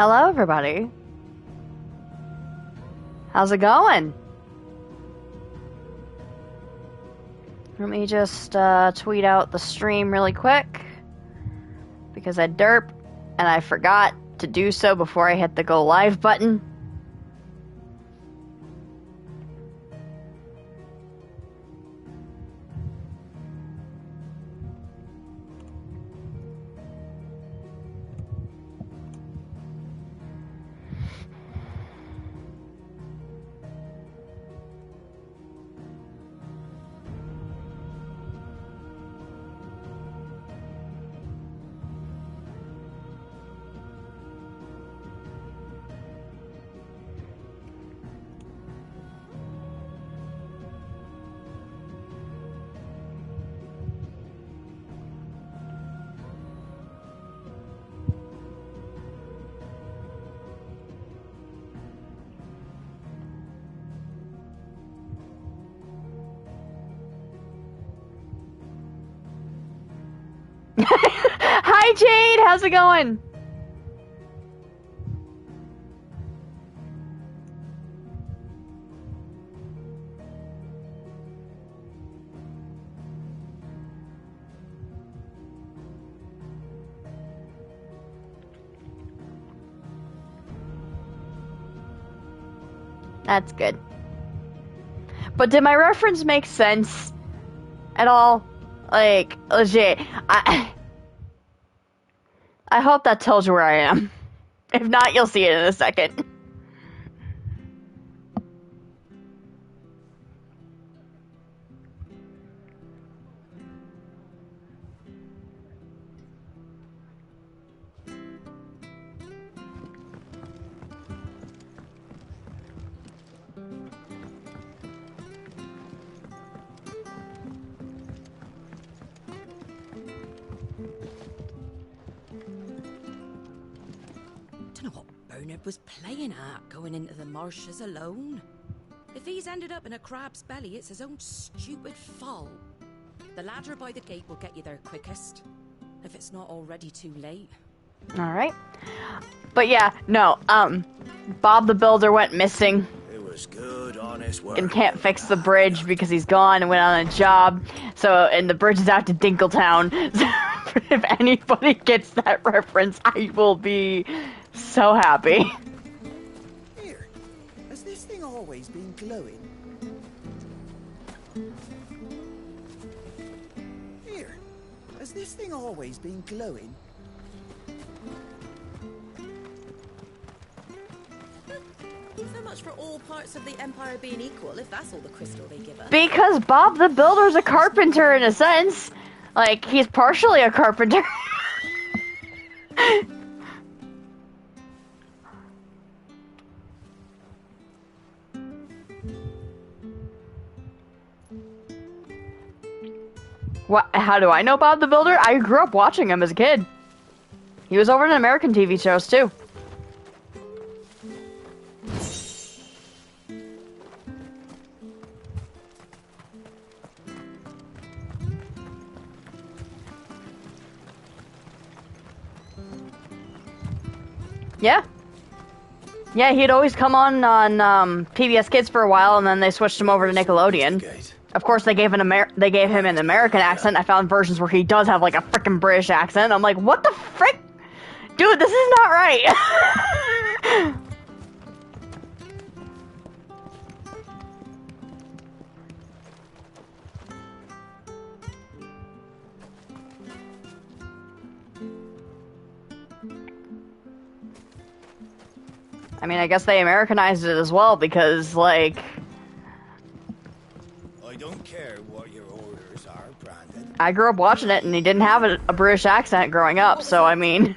Hello, everybody. How's it going? Let me just tweet out the stream really quick because I derp and I forgot to do so before I hit the go live button. Hi Jade, how's it going? That's good. But did my reference make sense at all? Like, legit. I hope that tells you where I am. If not, you'll see it in a second. Was playing at going into the marshes alone. If he's ended up in a crab's belly, it's his own stupid fault. The ladder by the gate will get you there quickest, if it's not already too late. Alright. But yeah, no, Bob the Builder went missing. It was good, honest work. And can't fix the bridge because he's gone and went on a job. So, and the bridge is out to Dinkletown. So if anybody gets that reference, I will be so happy. Here, has this thing always been glowing? Here, has this thing always been glowing? So much for all parts of the Empire being equal, if that's all the crystal they give us. Because Bob the Builder's a carpenter in a sense. Like, he's partially a carpenter. What? How do I know Bob the Builder? I grew up watching him as a kid. He was over in American TV shows too. Yeah. Yeah, he'd always come on PBS Kids for a while, and then they switched him over to Nickelodeon. Of course, they gave him an American accent. I found versions where he does have like a frickin' British accent. I'm like, what the frick? Dude, this is not right. I mean, I guess they Americanized it as well because, like... I don't care what your orders are, Brandon. I grew up watching it, and he didn't have a British accent growing up, so I mean...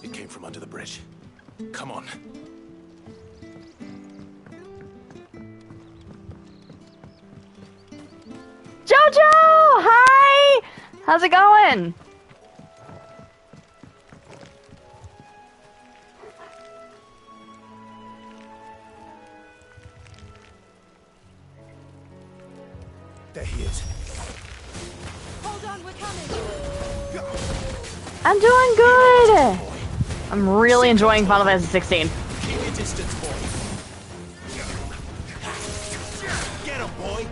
It came from under the bridge. Come on. Jojo! Hi! How's it going? There he is. Hold on, we're coming. I'm doing good! I'm really enjoying Final Fantasy 16. Keep your distance, boy. Get him, boy.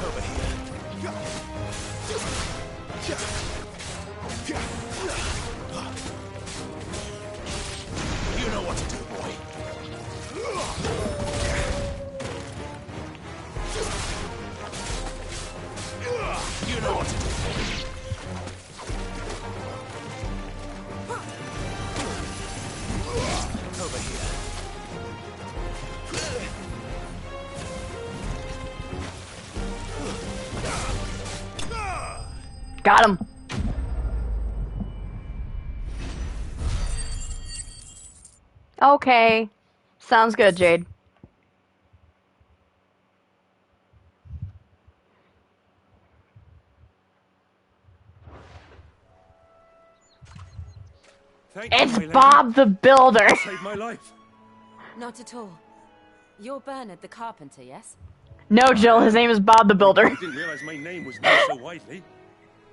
Over here. You know what to do, boy. You know what to do. Over here. Got him. Okay. Sounds good, Jade. Thank you, my It's lady. Bob the Builder. Saved my life. Not at all. You're Bernard the carpenter, yes? No, Jill, his name is Bob the I Builder. didn't realize my name was known so widely.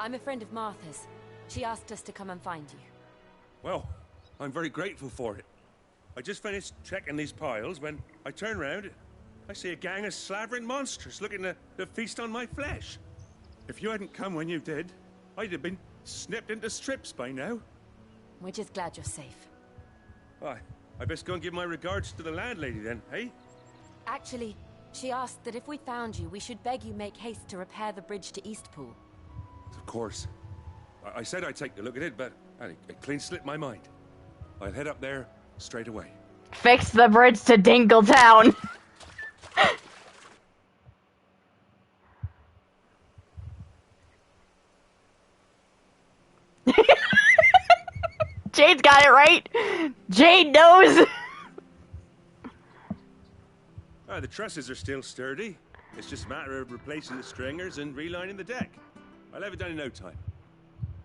I'm a friend of Martha's. She asked us to come and find you. Well, I'm very grateful for it. I just finished checking these piles when I turn round. I see a gang of slavering monsters looking to feast on my flesh. If you hadn't come when you did, I'd have been snipped into strips by now. We're just glad you're safe. Why, I best go and give my regards to the landlady then, eh? Actually, she asked that if we found you, we should beg you make haste to repair the bridge to Eastpool. Of course. I said I'd take a look at it, but it clean slipped my mind. I'll head up there straight away. Fix the bridge to Dingletown. Jade's got it right. Jade knows. The trusses are still sturdy. It's just a matter of replacing the stringers and relining the deck. I'll have it done in no time.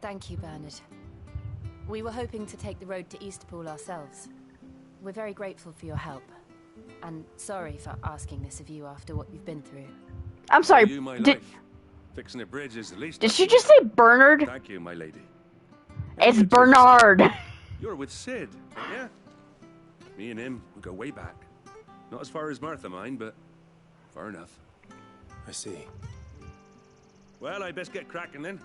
Thank you, Bernard. We were hoping to take the road to Eastpool ourselves. We're very grateful for your help. And sorry for asking this of you after what you've been through. I'm sorry. You, my Did, life. Fixing a bridge is the least. did she just say Bernard? Thank you, my lady. It's You too, Bernard. Sid. You're with Sid, yeah? Me and him, we go way back. Not as far as Martha, mind, but far enough. I see. Well, I best get cracking then.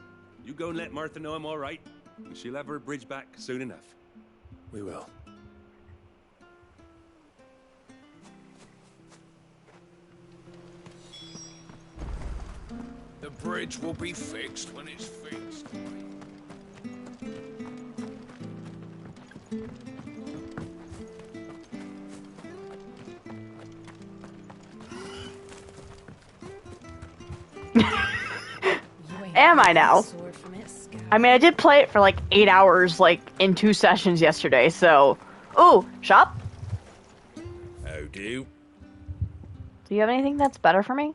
You go and let Martha know I'm all right, and she'll have her bridge back soon enough. We will. The bridge will be fixed when it's fixed. Am I now? I mean, I did play it for like 8 hours, like in 2 sessions yesterday, so... Ooh, shop? How do? Do you have anything that's better for me?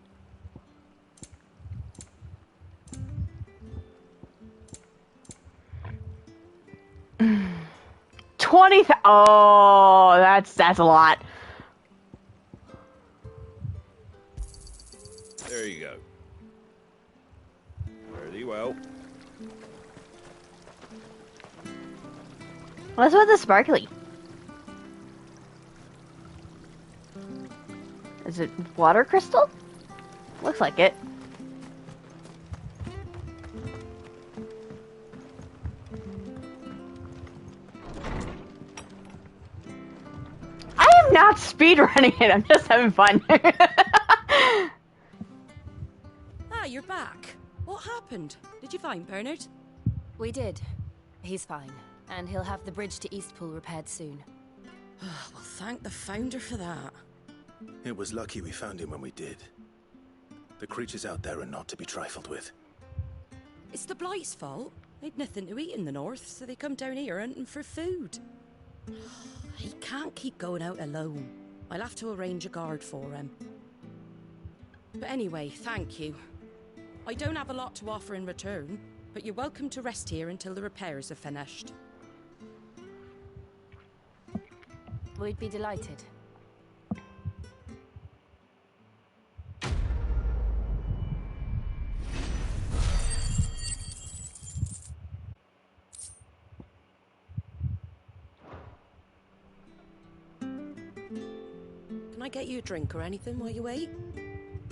Oh, that's a lot. There you go. Pretty well. What's with the sparkly? Is it water crystal? Looks like it. I am not speedrunning it, I'm just having fun. Ah, you're back. What happened? Did you find Bernard? We did. He's fine, and he'll have the bridge to Eastpool repaired soon. Well, thank the founder for that. It was lucky we found him when we did. The creatures out there are not to be trifled with. It's the Blight's fault. They'd nothing to eat in the north, so they come down here hunting for food. He can't keep going out alone. I'll have to arrange a guard for him. But anyway, thank you. I don't have a lot to offer in return, but you're welcome to rest here until the repairs are finished. We'd be delighted. I get you a drink or anything while you wait?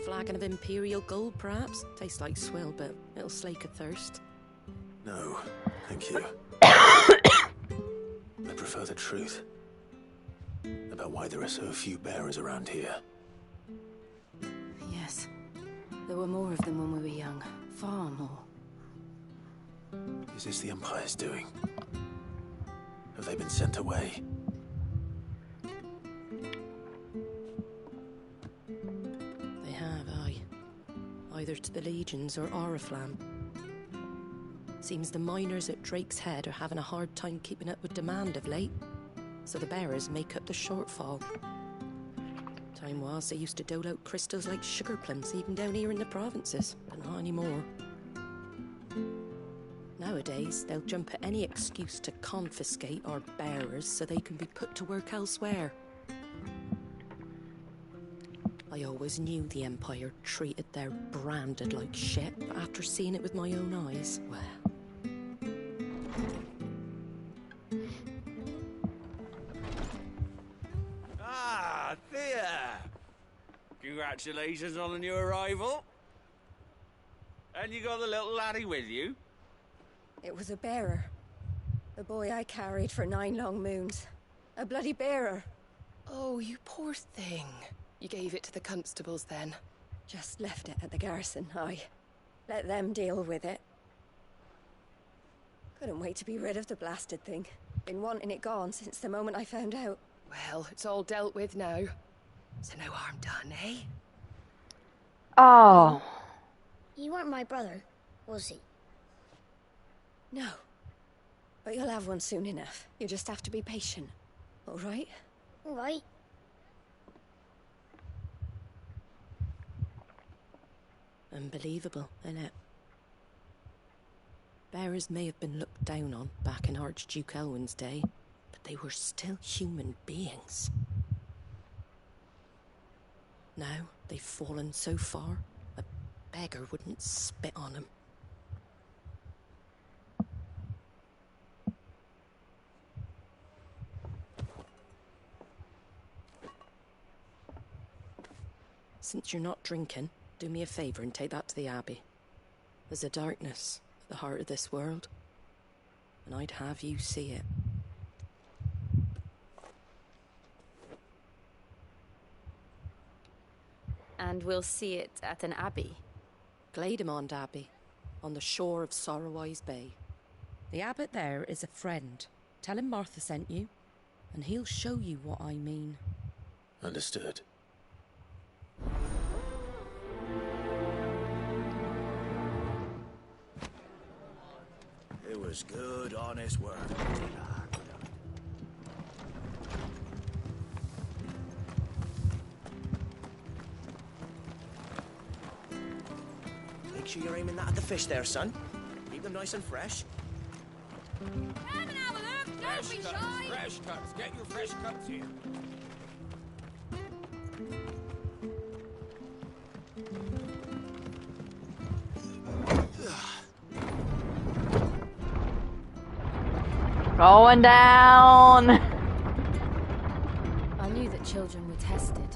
Flagon of Imperial Gold, perhaps? Tastes like swill, but it'll slake a thirst. No, thank you. I prefer the truth about why there are so few bearers around here. Yes. There were more of them when we were young. Far more. Is this the Empire's doing? Have they been sent away? They have, aye. Either to the Legions or Oriflamme. Seems the miners at Drake's Head are having a hard time keeping up with demand of late, so the bearers make up the shortfall. Time was they used to dole out crystals like sugar plums even down here in the provinces, but not anymore. Nowadays, they'll jump at any excuse to confiscate our bearers so they can be put to work elsewhere. I always knew the Empire treated their branded like shit, but after seeing it with my own eyes, well... Ah, Thea! Congratulations on the new arrival. And you got the little laddie with you? It was a bearer. The boy I carried for 9 long moons. A bloody bearer. Oh, you poor thing. You gave it to the constables then? Just left it at the garrison, I let them deal with it. Couldn't wait to be rid of the blasted thing. Been wanting it gone since the moment I found out. Well, it's all dealt with now. So no harm done, eh? Oh. He weren't my brother, was he? No. But you'll have one soon enough. You just have to be patient. All right? All right. Unbelievable, innit? Bearers may have been looked down on back in Archduke Elwin's day, but they were still human beings. Now they've fallen so far, a beggar wouldn't spit on them. Since you're not drinking, do me a favour and take that to the Abbey. There's a darkness at the heart of this world, and I'd have you see it. And we'll see it at an abbey. Glademond Abbey, on the shore of Sorrowwise Bay. The abbot there is a friend. Tell him Martha sent you, and he'll show you what I mean. Understood. It was good, honest work. Make sure you're aiming that at the fish there, son. Keep them nice and fresh. Come and have a look, don't be shy! Fresh cuts. Get your fresh cuts here. Going down. I knew that children were tested,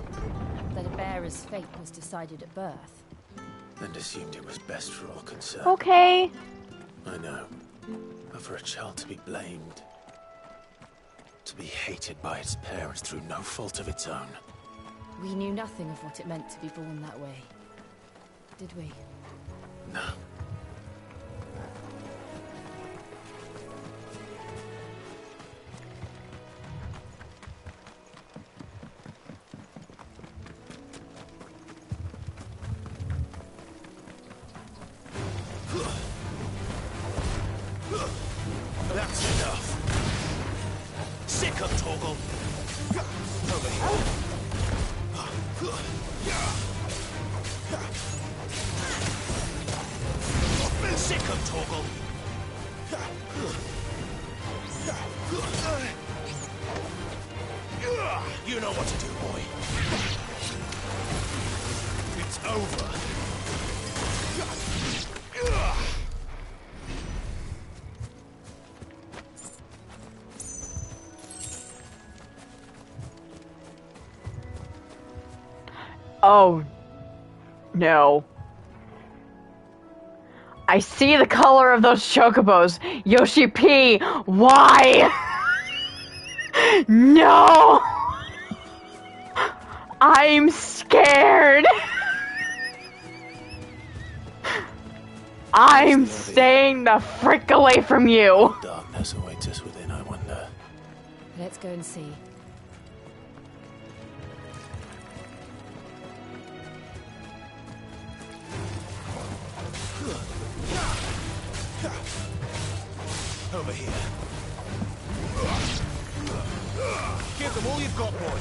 that a bearer's fate was decided at birth. And assumed it was best for all concerned. Okay. I know. But for a child to be blamed, to be hated by its parents through no fault of its own. We knew nothing of what it meant to be born that way, did we? No. That's enough. Sick of Torgal. Over here. Sick of Torgal. You know what to do, boy. It's over. Oh, no. I see the color of those chocobos. Yoshi P, why? No! I'm scared. I'm staying the frick away from you. Darkness awaits us within, I wonder. Let's go and see. Over here. Give them all you've got, boy.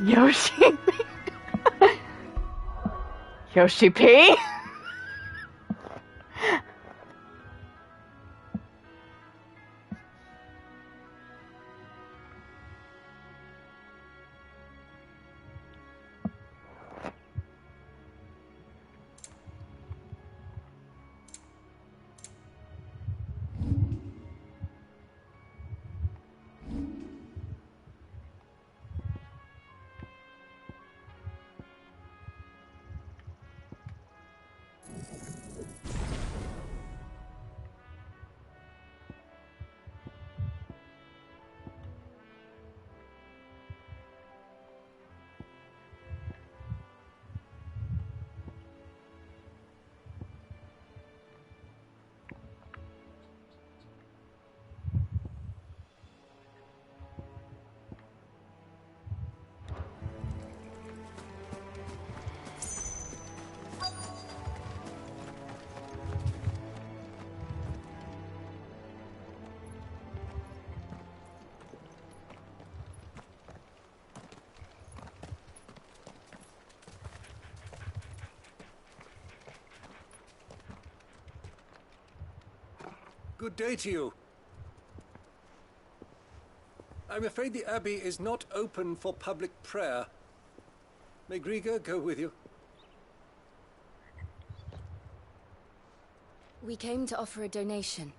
Yoshi. Yoshi P. Good day to you. I'm afraid the Abbey is not open for public prayer. May Griga go with you? We came to offer a donation.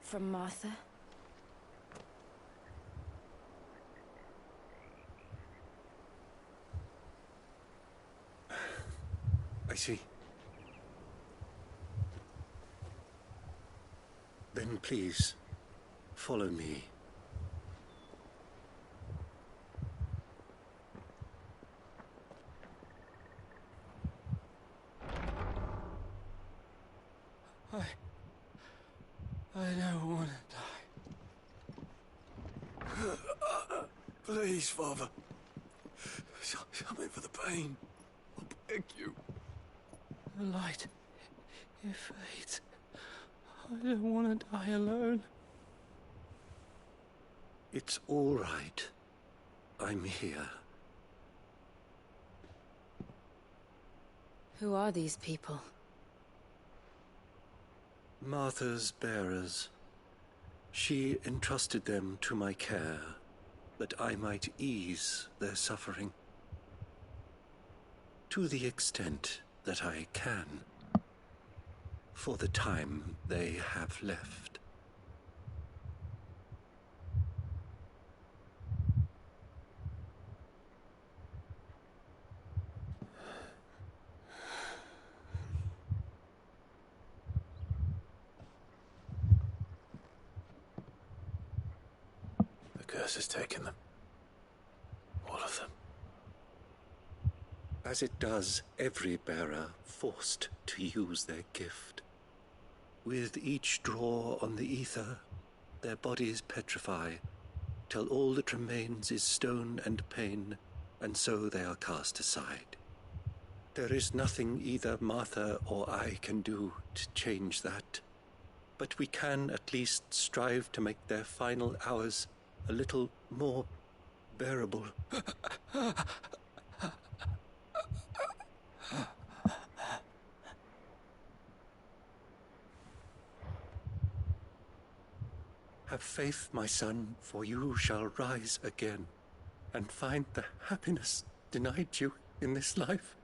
From Martha. I see. Then please, follow me. I don't want to die. Please, Father. Something for the pain. I beg you. The light, it fades. I don't want to die alone. It's all right. I'm here. Who are these people? Martha's bearers. She entrusted them to my care, that I might ease their suffering. To the extent that I can. For the time they have left. The curse has taken them. All of them. As it does every bearer forced to use their gift. With each draw on the ether, their bodies petrify, till all that remains is stone and pain, and so they are cast aside. There is nothing either Martha or I can do to change that, but we can at least strive to make their final hours a little more bearable. Have faith, my son, for you shall rise again, and find the happiness denied you in this life.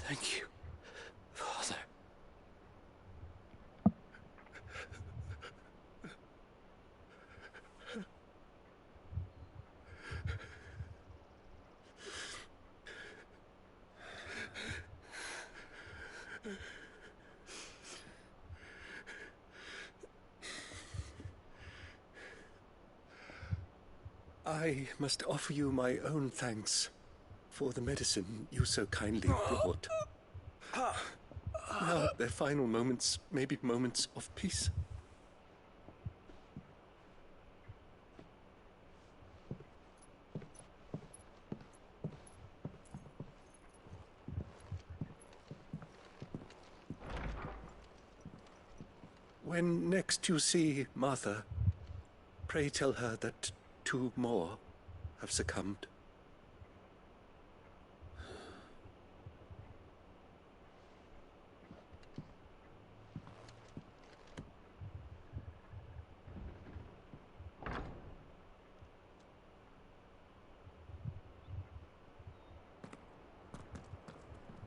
Thank you, Father. I must offer you my own thanks for the medicine you so kindly brought. Now, their final moments may be moments of peace. When next you see Martha, pray tell her that 2 more have succumbed.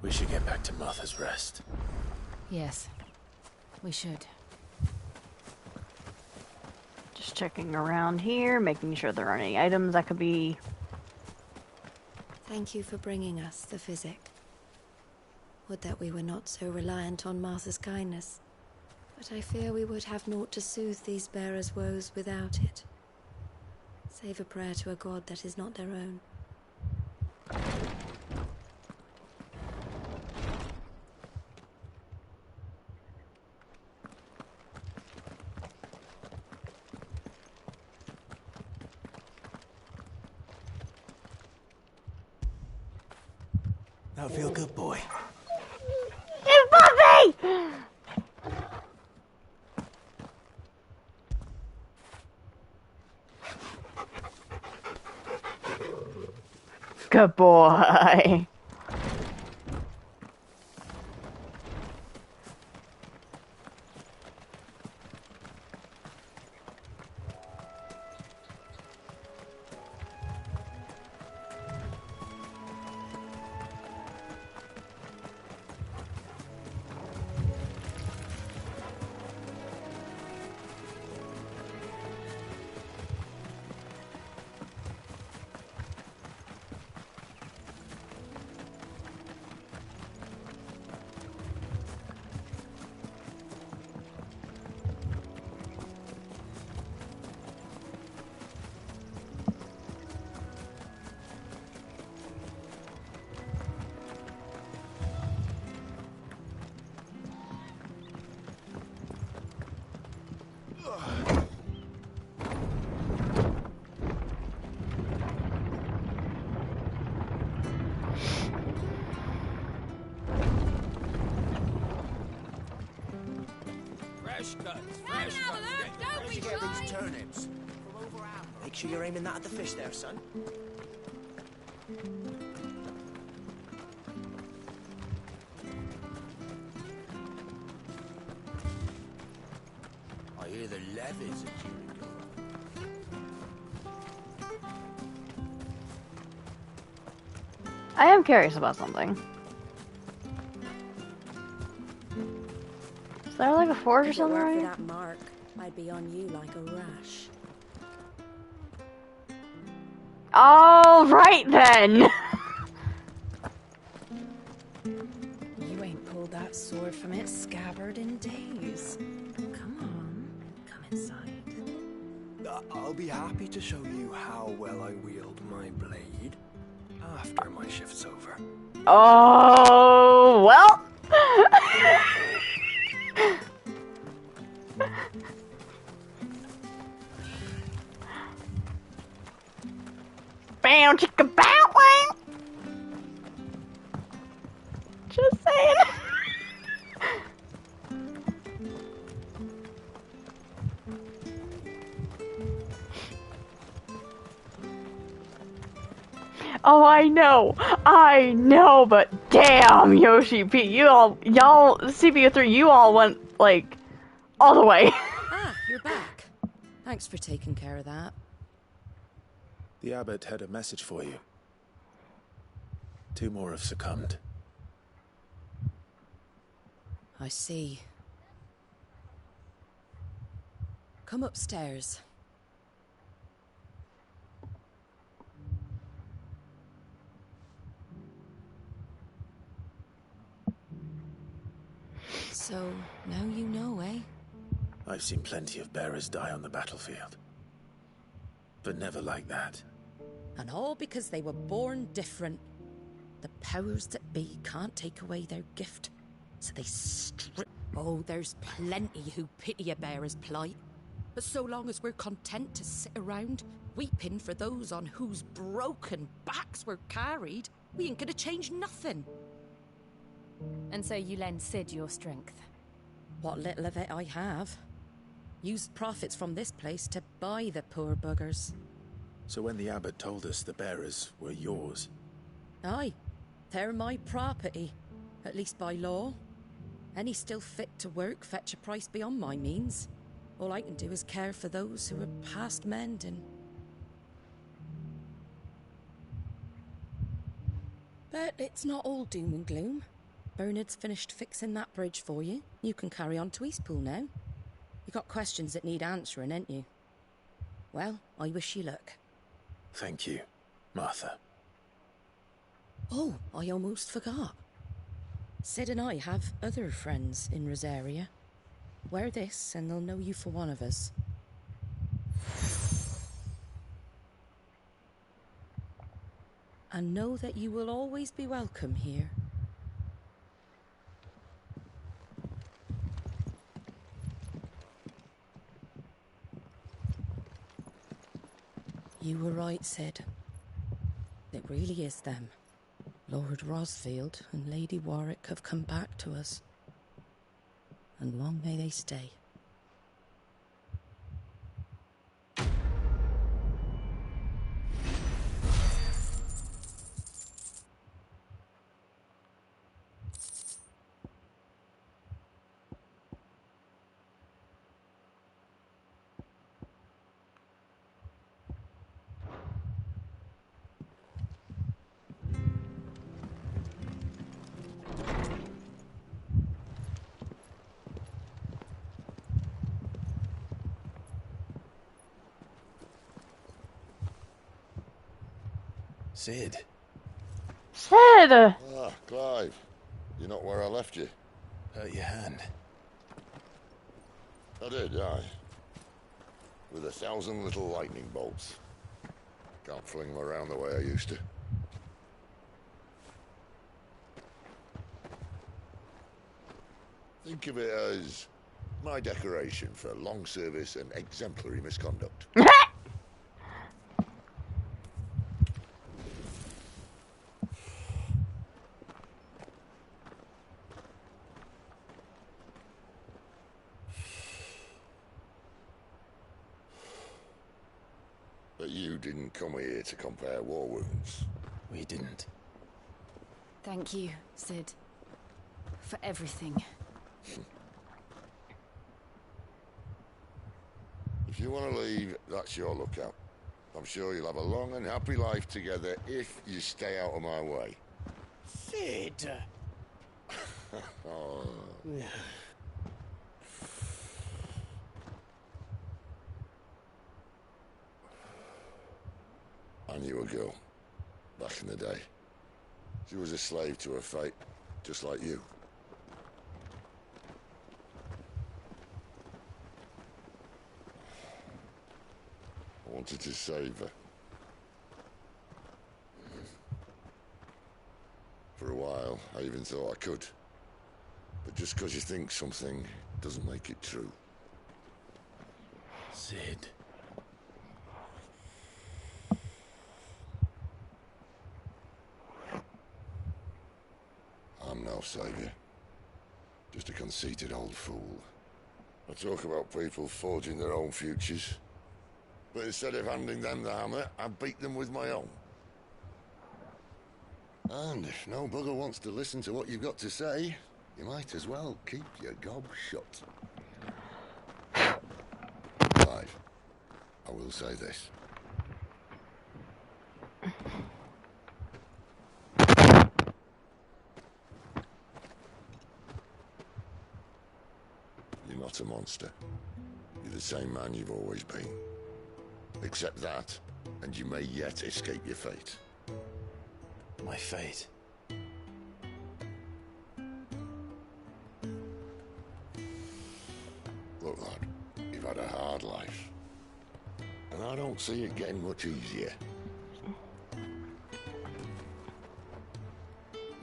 We should get back to Martha's Rest. Yes, we should. Just checking around here, making sure there aren't any items that could be... Thank you for bringing us the physic. Would that we were not so reliant on Martha's kindness. But I fear we would have naught to soothe these bearers' woes without it. Save a prayer to a god that is not their own. Now feel good, boy. It's Buffy! Good boy. Where'd you get these turnips? Make sure you're aiming that at the fish there, son. I hear the levies are due to go up. I am curious about something. Is there like a forge or something If it right weren't here? for that mark, I'd be on you like a rash. All right then. You ain't pulled that sword from its scabbard in days. Come on, come inside. I'll be happy to show you how well I wield my blade after my shift's over. Oh well. Bam, chicka bow. Just saying. Oh, I know, but damn, Yoshi P, y'all, CPU3, you all went, like, all the way. Ah, you're back. Thanks for taking care of that. The abbot had a message for you. 2 more have succumbed. I see. Come upstairs. So, now you know, eh? I've seen plenty of bearers die on the battlefield. But never like that. And all because they were born different. The powers that be can't take away their gift, so they strip. Oh, there's plenty who pity a bearer's plight. But so long as we're content to sit around, weeping for those on whose broken backs we're carried, we ain't gonna change nothing. And so you lend Sid your strength? What little of it I have. Used profits from this place to buy the poor buggers. So when the abbot told us the bearers were yours... Aye, they're my property, at least by law. Any still fit to work fetch a price beyond my means. All I can do is care for those who are past mending. But it's not all doom and gloom. Bernard's finished fixing that bridge for you. You can carry on to Eastpool now. You got questions that need answering, ain't you? Well, I wish you luck. Thank you, Martha. Oh, I almost forgot. Sid and I have other friends in Rosaria. Wear this and they'll know you for one of us. And know that you will always be welcome here. You were right, Sid. It really is them. Lord Rosfield and Lady Warwick have come back to us. And long may they stay. Sid. Sid! Ah, Clive. You're not where I left you. Hurt your hand. I did, aye. With 1,000 little lightning bolts. Can't fling them around the way I used to. Think of it as my decoration for long service and exemplary misconduct. But you didn't come here to compare war wounds. We didn't. Thank you, Sid. For everything. If you want to leave, that's your lookout. I'm sure you'll have a long and happy life together if you stay out of my way. Sid! Oh. I knew a girl, back in the day. She was a slave to her fate, just like you. I wanted to save her. For a while, I even thought I could. But just because you think something doesn't make it true. Sid. I'm no savior. Just a conceited old fool. I talk about people forging their own futures. But instead of handing them the hammer, I beat them with my own. And if no bugger wants to listen to what you've got to say, you might as well keep your gob shut. Clive, I will say this. not a monster. You're the same man you've always been. Accept that, and you may yet escape your fate. My fate? Look, lad, you've had a hard life. And I don't see it getting much easier. You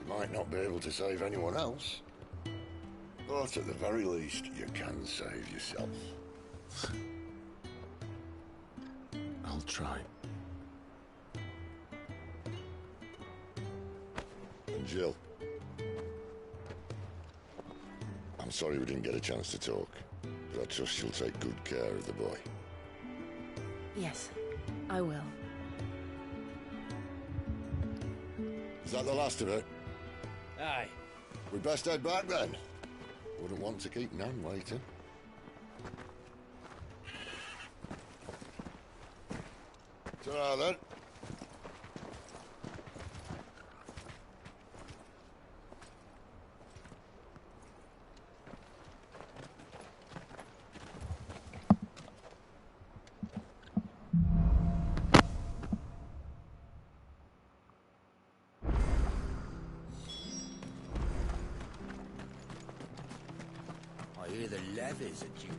might not be able to save anyone else, but at the very least, you can save yourself. I'll try. And Jill, I'm sorry we didn't get a chance to talk, but I trust you'll take good care of the boy. Yes, I will. Is that the last of it? Aye. We best head back then. Wouldn't want to keep Nan waiting. Ta-ra then. I hear the levies are due.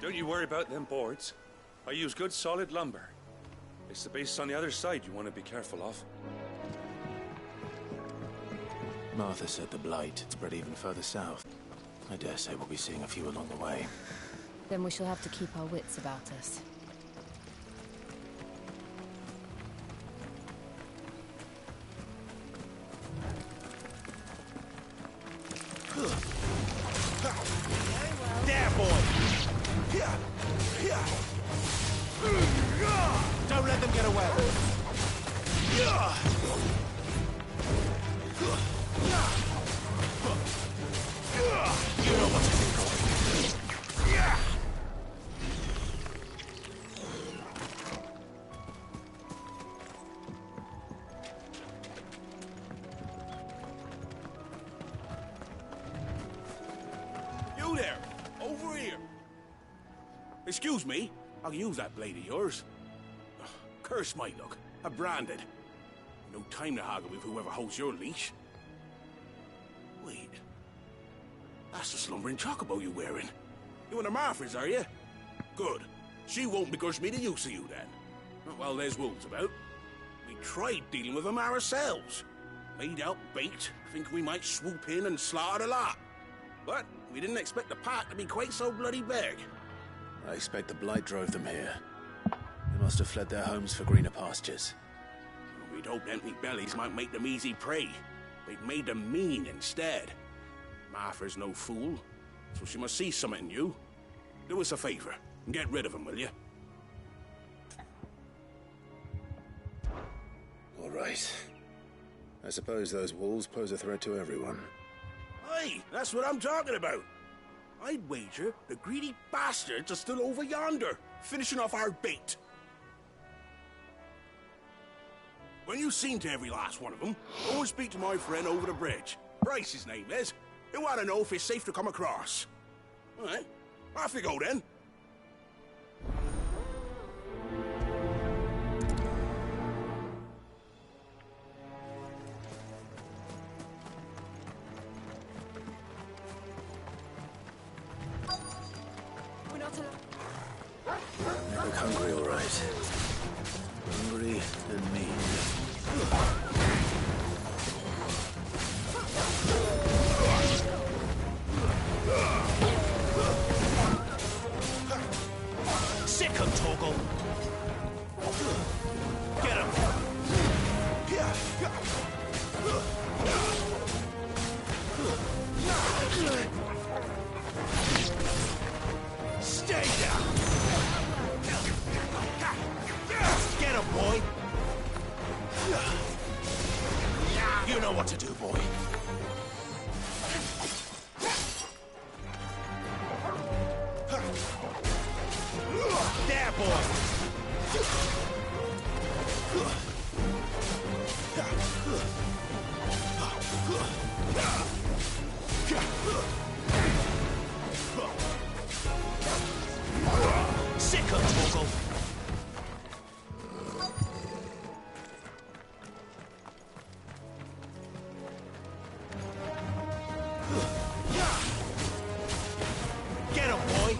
Don't you worry about them boards. I use good solid lumber. It's the base on the other side you want to be careful of. Martha said the blight had spread even further south. I dare say we'll be seeing a few along the way. Then we shall have to keep our wits about us. There, boy! Don't let them get away. You know what to think of. You there! Over here! Excuse me, I can use that blade of yours. Ugh, curse my luck. I'm branded. No time to haggle with whoever holds your leash. Wait. That's the slumbering chocobo you're wearing. You and the Marthas, are you? Good. She won't begrudge me the use of you, then. Well, there's wolves about. We tried dealing with them ourselves. Made out bait, thinking we might swoop in and slaughter the lot. But we didn't expect the pack to be quite so bloody big. I expect the blight drove them here. They must have fled their homes for greener pastures. We'd hoped empty bellies might make them easy prey. They'd made them mean instead. Martha's no fool, so she must see something in you. Do us a favor and get rid of them, will you? All right. I suppose those wolves pose a threat to everyone. Aye, that's what I'm talking about. I'd wager the greedy bastards are still over yonder, finishing off our bait. When you've seen to every last one of them, go and speak to my friend over the bridge. Bryce, his name is. He'll want to know if it's safe to come across. All right, off you go then. They look hungry, all right. Hungry and mean. Sick 'em, Torgal. Get him. Stay down. know what to do, boy. There, boy. Sick of Torgal. Get him, boy.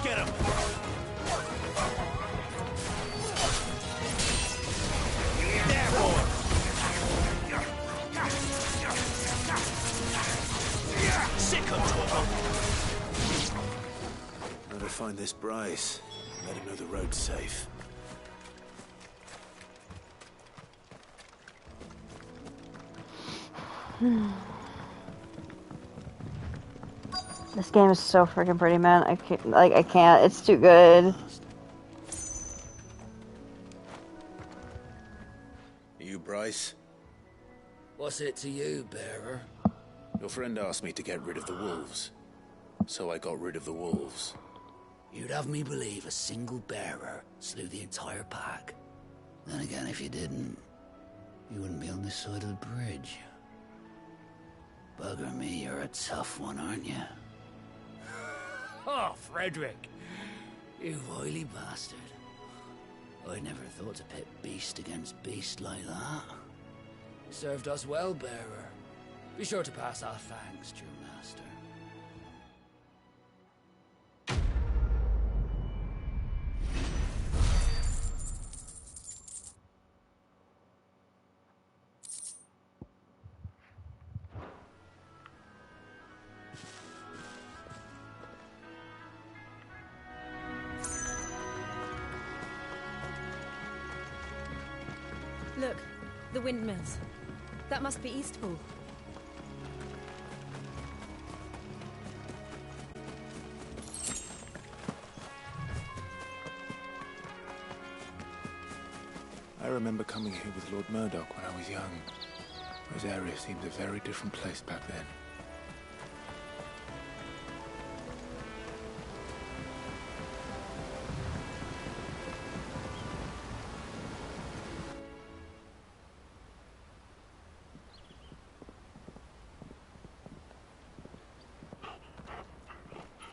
Get him. There, boy. Sick of Torgal. Better find this Bryce. Let him know the road's safe. This game is so freaking pretty, man. I can't. It's too good. You, Bryce? What's it to you, bearer? Your friend asked me to get rid of the wolves. So I got rid of the wolves. You'd have me believe a single bearer slew the entire pack. Then again, if you didn't, you wouldn't be on this side of the bridge. Bugger me, you're a tough one, aren't you? Oh, Frederick! You wily bastard. I never thought to pit beast against beast like that. You served us well, bearer. Be sure to pass our thanks, true master. Look, the windmills. That must be Eastpool. I remember coming here with Lord Murdoch when I was young. This area seemed a very different place back then.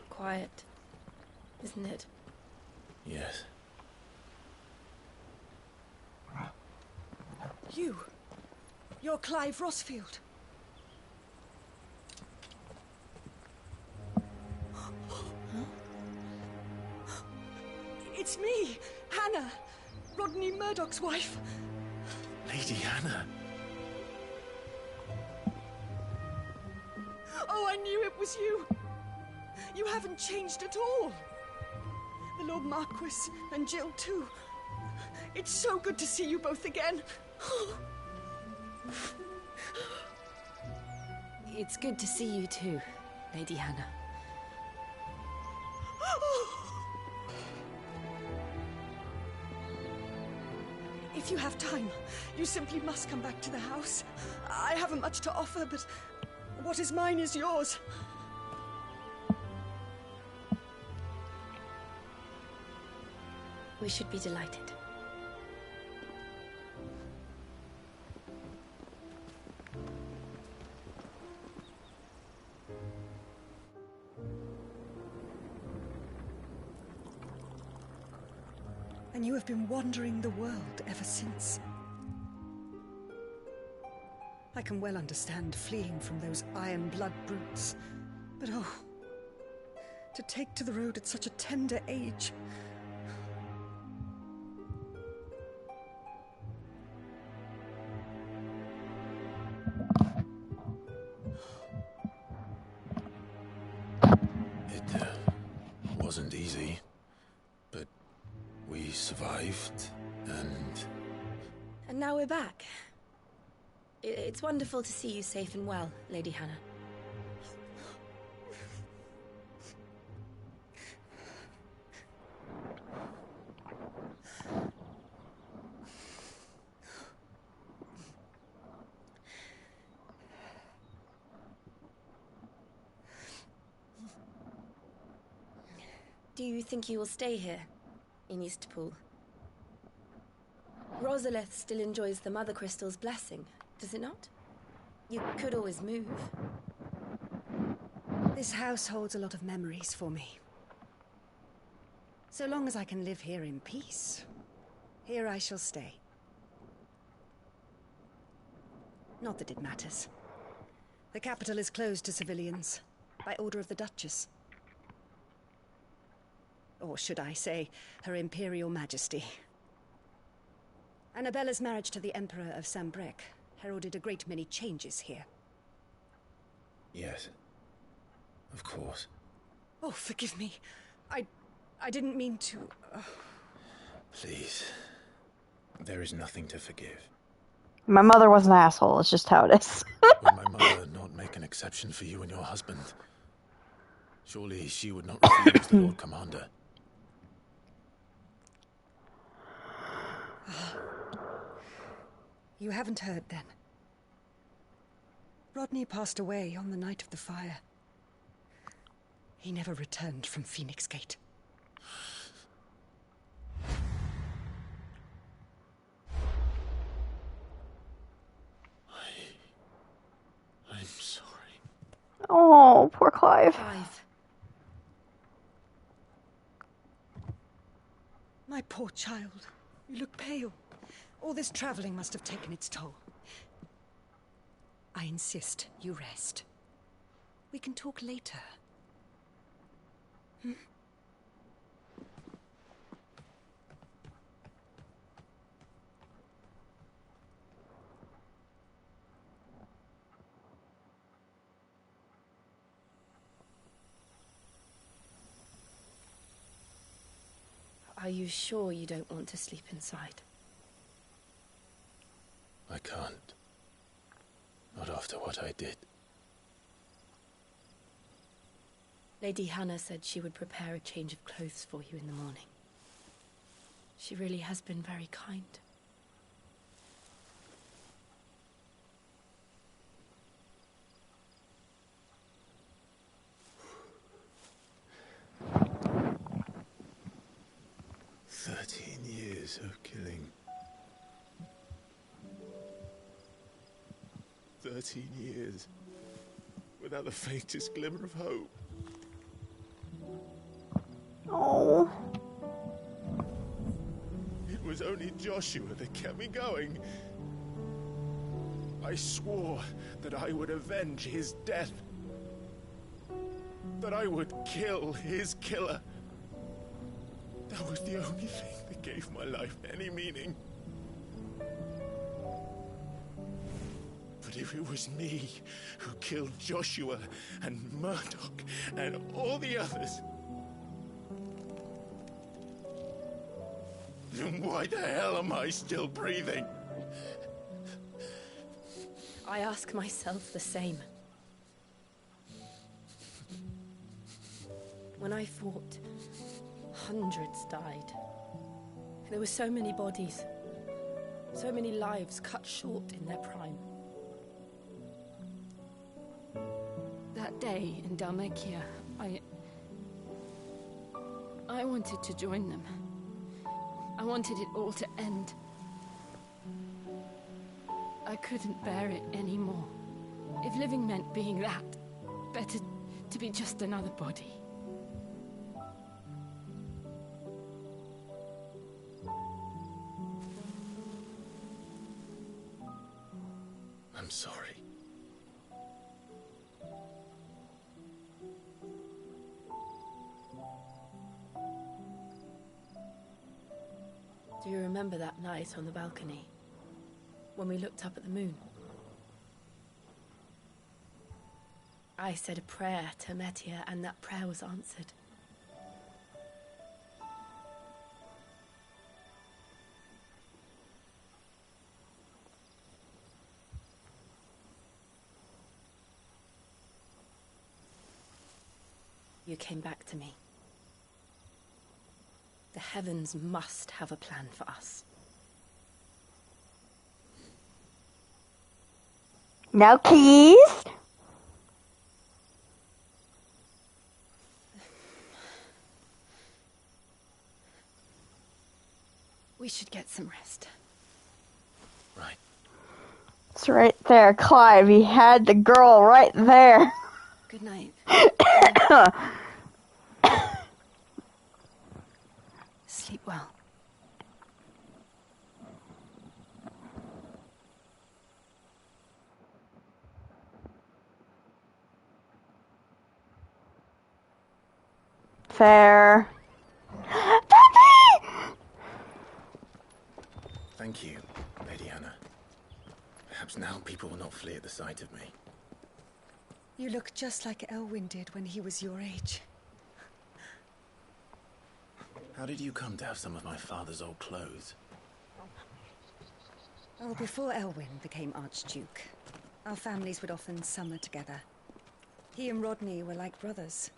Quiet, isn't it? Yes. You're Clive Rossfield. It's me, Hannah, Rodney Murdoch's wife. Lady Hannah. Oh, I knew it was you. You haven't changed at all. The Lord Marquis and Jill too. It's so good to see you both again. It's good to see you too, Lady Hannah. If you have time, you simply must come back to the house. I haven't much to offer, but what is mine is yours. We should be delighted. And you have been wandering the world ever since. I can well understand fleeing from those iron blood brutes, but oh, to take to the road at such a tender age. It wasn't easy, but we survived, and... And now we're back. It's wonderful to see you safe and well, Lady Hannah. Do you think you will stay here, in Eastpool? Rosalith still enjoys the Mother Crystal's blessing, does it not? You could always move. This house holds a lot of memories for me. So long as I can live here in peace, here I shall stay. Not that it matters. The capital is closed to civilians, by order of the Duchess. Or should I say, Her Imperial Majesty. Annabella's marriage to the Emperor of Sambrec heralded a great many changes here. Yes. Of course. Oh, forgive me. I didn't mean to... Please. There is nothing to forgive. My mother was an asshole, it's just how it is. Would my mother not make an exception for you and your husband? Surely she would not refuse the Lord Commander. You haven't heard, then. Rodney passed away on the night of the fire. He never returned from Phoenix Gate. I'm sorry. Oh, poor Clive. Clive. My poor child. You look pale. All this traveling must have taken its toll. I insist you rest. We can talk later. Hmm? Are you sure you don't want to sleep inside? I can't. Not after what I did. Lady Hannah said she would prepare a change of clothes for you in the morning. She really has been very kind. Years of killing. 13 years. Without the faintest glimmer of hope. Oh. It was only Joshua that kept me going. I swore that I would avenge his death. That I would kill his killer. That was the only thing that gave my life any meaning. But if it was me who killed Joshua and Murdoch and all the others, then why the hell am I still breathing? I ask myself the same. When I fought, hundreds died. There were so many bodies, so many lives cut short in their prime. That day in Dalmekia, I wanted to join them. I wanted it all to end. I couldn't bear it anymore. If living meant being that, better to be just another body. I'm sorry. Do you remember that night on the balcony, when we looked up at the moon? I said a prayer to Metia, and that prayer was answered. You came back to me. The heavens must have a plan for us. Now, keys. We should get some rest. Right. It's right there, Clive. He had the girl right there. Good night. Sleep well. Fair. Thank you, Lady Hannah. Perhaps now people will not flee at the sight of me. You look just like Elwyn did when he was your age. How did you come to have some of my father's old clothes? Oh, before Elwyn became Archduke, our families would often summer together. He and Rodney were like brothers.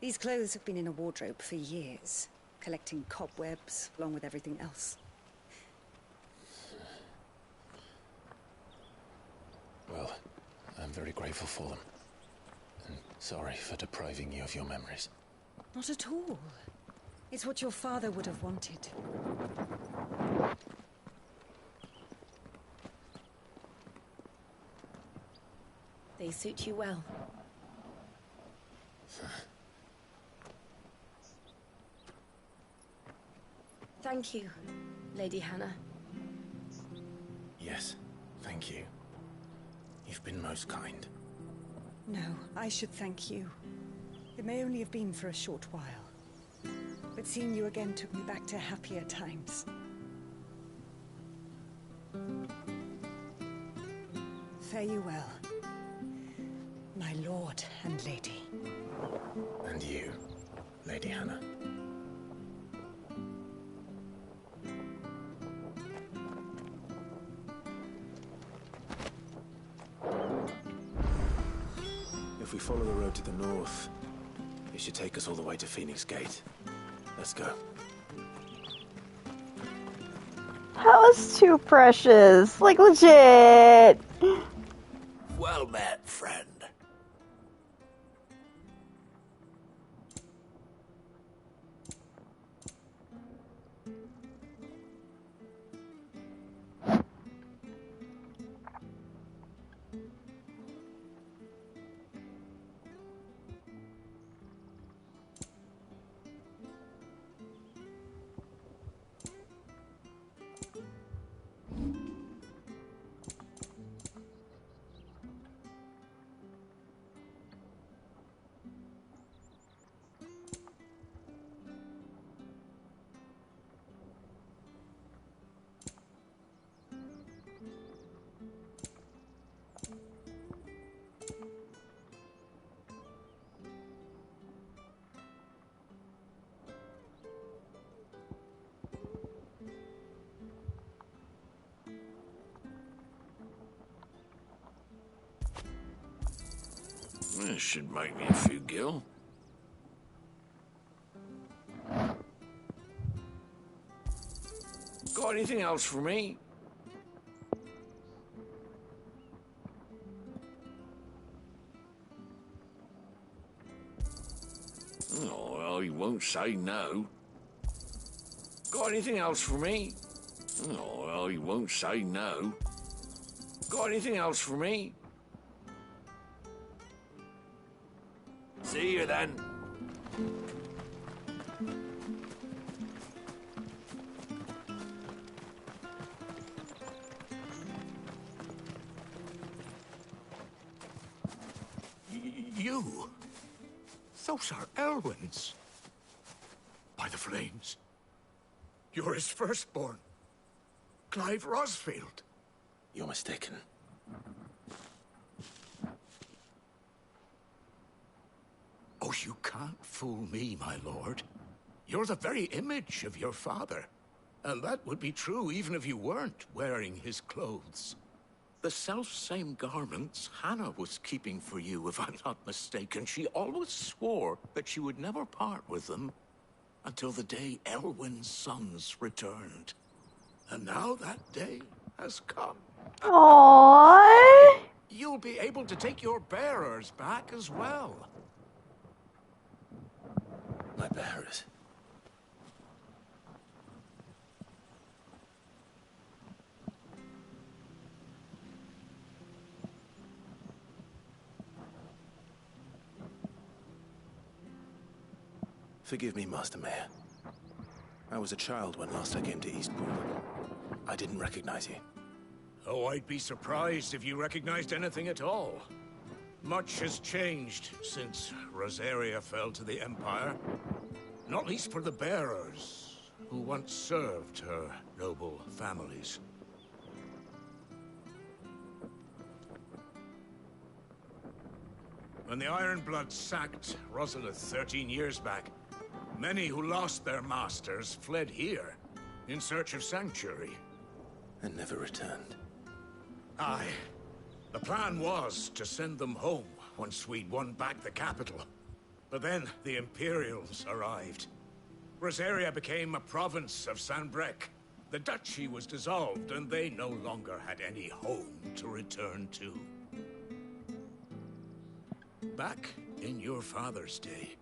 These clothes have been in a wardrobe for years, collecting cobwebs along with everything else. Well, I'm very grateful for them. And sorry for depriving you of your memories. Not at all. It's what your father would have wanted. They suit you well. Thank you, Lady Hannah. Yes, thank you. You've been most kind. No, I should thank you. It may only have been for a short while, but seeing you again took me back to happier times. Fare you well, my lord and lady. And you, Lady Hannah. If we follow the road to the north, it should take us all the way to Phoenix Gate. Let's go. That was too precious. Like, legit. Well met, friend. This should make me a few gil. Got anything else for me? Oh, well, he won't say no. Got anything else for me? Oh, well, he won't say no. Got anything else for me? See you then. You? Those are Elwyn's. By the flames. You're his firstborn. Clive Rosfield. You're mistaken. Oh, you can't fool me, my lord. You're the very image of your father. And that would be true even if you weren't wearing his clothes. The self-same garments Hannah was keeping for you, if I'm not mistaken. She always swore that she would never part with them until the day Elwyn's sons returned. And now that day has come. Aww. You'll be able to take your bearers back as well. My bearers. Forgive me, Master Mayor. I was a child when last I came to Eastpool. I didn't recognize you. Oh, I'd be surprised if you recognized anything at all. Much has changed since Rosaria fell to the Empire. Not least for the bearers, who once served her noble families. When the Ironbloods sacked Rosalith 13 years back, many who lost their masters fled here in search of sanctuary. And never returned. Aye. The plan was to send them home once we'd won back the capital. But then the Imperials arrived. Rosaria became a province of Sanbreque. The duchy was dissolved, and they no longer had any home to return to. Back in your father's day,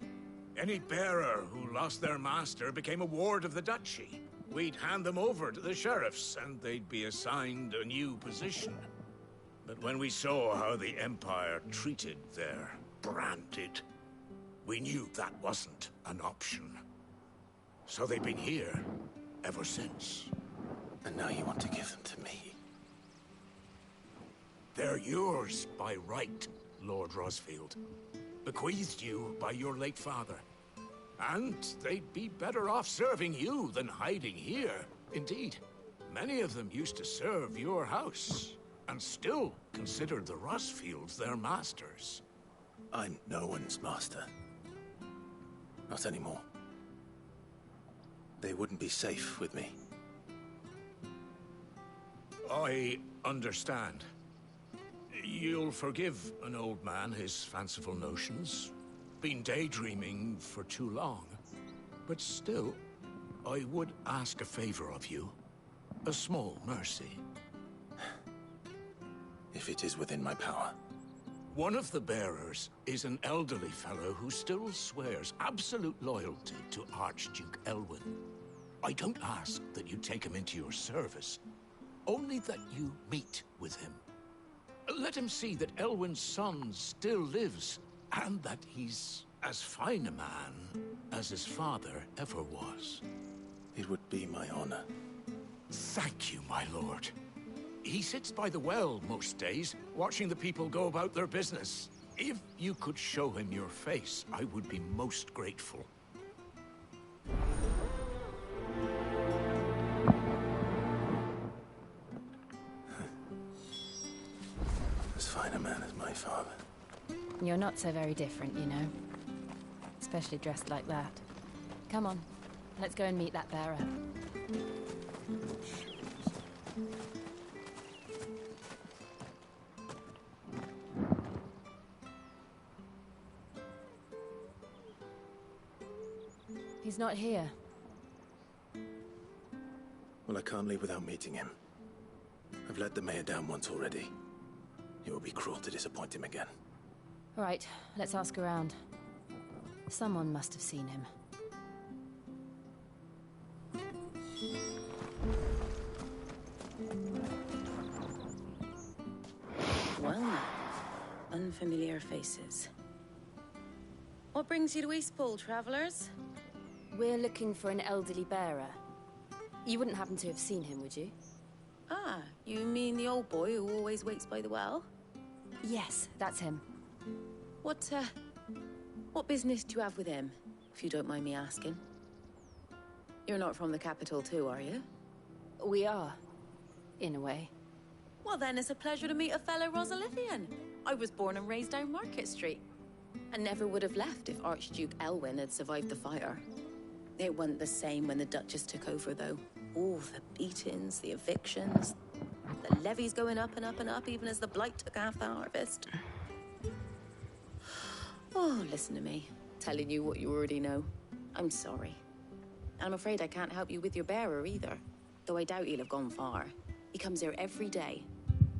any bearer who lost their master became a ward of the duchy. We'd hand them over to the sheriffs, and they'd be assigned a new position. But when we saw how the Empire treated their branded, we knew that wasn't an option. So they've been here ever since. And now you want to give them to me? They're yours by right, Lord Rosfield. Bequeathed you by your late father. And they'd be better off serving you than hiding here. Indeed, many of them used to serve your house, and still considered the Rosfields their masters. I'm no one's master. Not anymore. They wouldn't be safe with me. I understand. You'll forgive an old man his fanciful notions. Been daydreaming for too long. But still, I would ask a favor of you. A small mercy. If it is within my power. One of the bearers is an elderly fellow who still swears absolute loyalty to Archduke Elwyn. I don't ask that you take him into your service, only that you meet with him. Let him see that Elwyn's son still lives, and that he's as fine a man as his father ever was. It would be my honor. Thank you, my lord. He sits by the well most days, watching the people go about their business. If you could show him your face, I would be most grateful. As fine a man as my father. You're not so very different, you know. Especially dressed like that. Come on, let's go and meet that bearer. He's not here. Well, I can't leave without meeting him. I've let the mayor down once already. It would be cruel to disappoint him again. All right, let's ask around. Someone must have seen him. Well, unfamiliar faces. What brings you to Eastpool, travelers? We're looking for an elderly bearer. You wouldn't happen to have seen him, would you? Ah, you mean the old boy who always waits by the well? Yes, that's him. What business do you have with him, if you don't mind me asking? You're not from the capital too, are you? We are, in a way. Well then, it's a pleasure to meet a fellow Rosalithian. I was born and raised down Market Street, and never would have left if Archduke Elwyn had survived the fire. It wasn't the same when the Duchess took over, though. All the beatings, the evictions, the levies going up and up and up, even as the blight took half the harvest. Oh, listen to me, telling you what you already know. I'm sorry. I'm afraid I can't help you with your bearer either, though I doubt he'll have gone far. He comes here every day,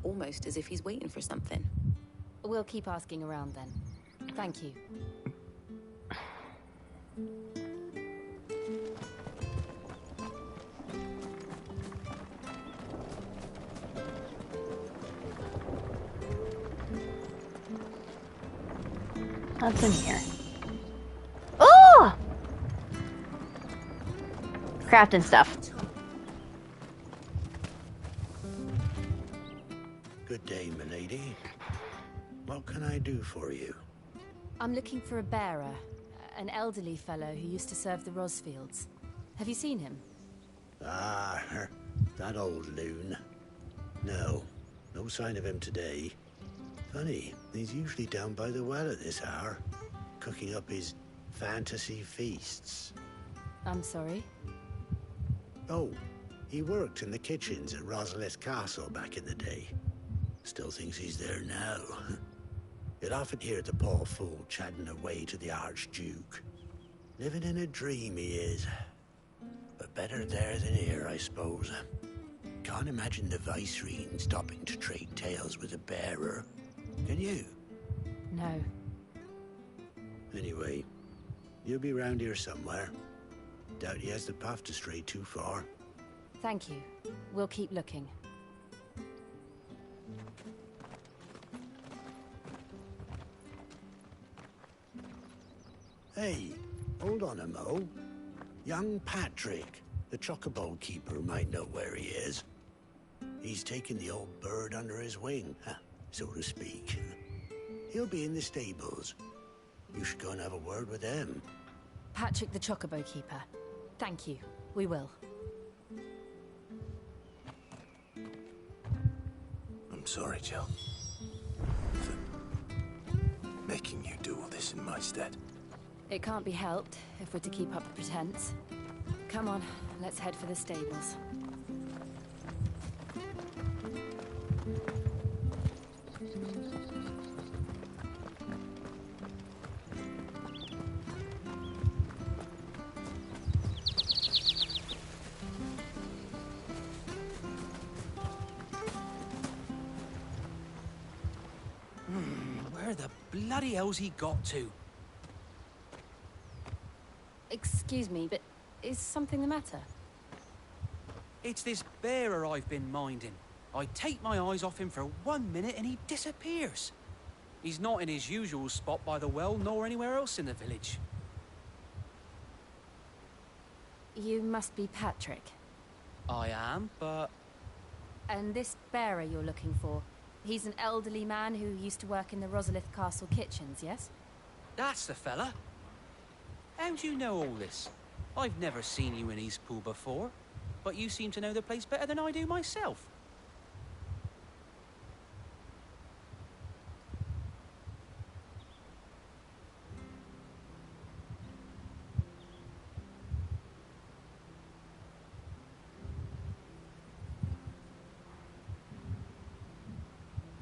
almost as if he's waiting for something. We'll keep asking around then. Thank you. What's in here? Oh! crafting stuff. Good day, milady. What can I do for you? I'm looking for a bearer, an elderly fellow who used to serve the Rosfields. Have you seen him? Ah, that old loon. No sign of him today. Funny, he's usually down by the well at this hour, cooking up his fantasy feasts. I'm sorry? Oh, he worked in the kitchens at Rosalith Castle back in the day. Still thinks he's there now. You'd often hear the poor fool chatting away to the Archduke. Living in a dream he is. But better there than here, I suppose. Can't imagine the Viceroy stopping to trade tales with a bearer. Can you? No. Anyway, you'll be round here somewhere. Doubt he has the path to stray too far. Thank you. We'll keep looking. Hey, hold on a mo. Young Patrick, the chocobo keeper, might know where he is. He's taken the old bird under his wing, so to speak. He'll be in the stables. You should go and have a word with him. Patrick the chocobo keeper. Thank you. We will. I'm sorry, Jill. For making you do all this in my stead. It can't be helped if we're to keep up the pretense. Come on, let's head for the stables. Where the bloody hell's he got to? Excuse me, but is something the matter? It's this bearer I've been minding. I take my eyes off him for 1 minute and he disappears. He's not in his usual spot by the well, nor anywhere else in the village. You must be Patrick. I am, but... And this bearer you're looking for, he's an elderly man who used to work in the Rosalith Castle kitchens, yes? That's the fella. How do you know all this? I've never seen you in Eastpool before, but you seem to know the place better than I do myself.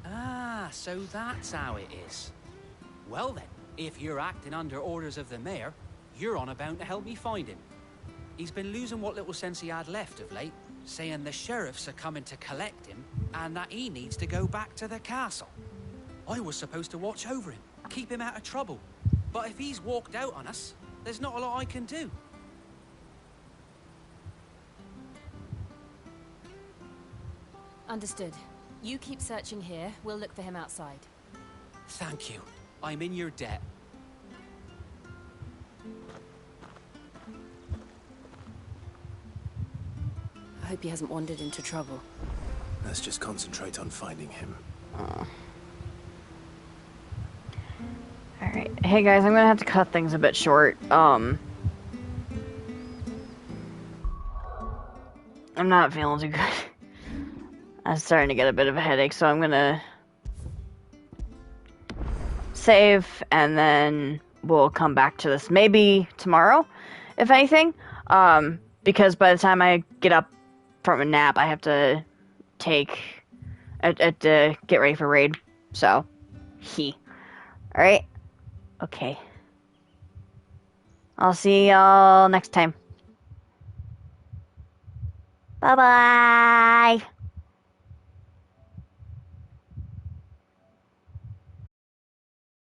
Ah, so that's how it is. Well then, if you're acting under orders of the mayor, you're on about to help me find him. He's been losing what little sense he had left of late, saying the sheriffs are coming to collect him and that he needs to go back to the castle. I was supposed to watch over him, keep him out of trouble. But if he's walked out on us, there's not a lot I can do. Understood. You keep searching here, we'll look for him outside. Thank you. I'm in your debt. I hope he hasn't wandered into trouble. Let's just concentrate on finding him. Alright. Hey guys, I'm gonna have to cut things a bit short. I'm not feeling too good. I'm starting to get a bit of a headache, so I'm gonna save and then we'll come back to this maybe tomorrow, if anything. Because by the time I get up from a nap, I have to get ready for raid. So, alright? Okay. I'll see y'all next time. Bye-bye!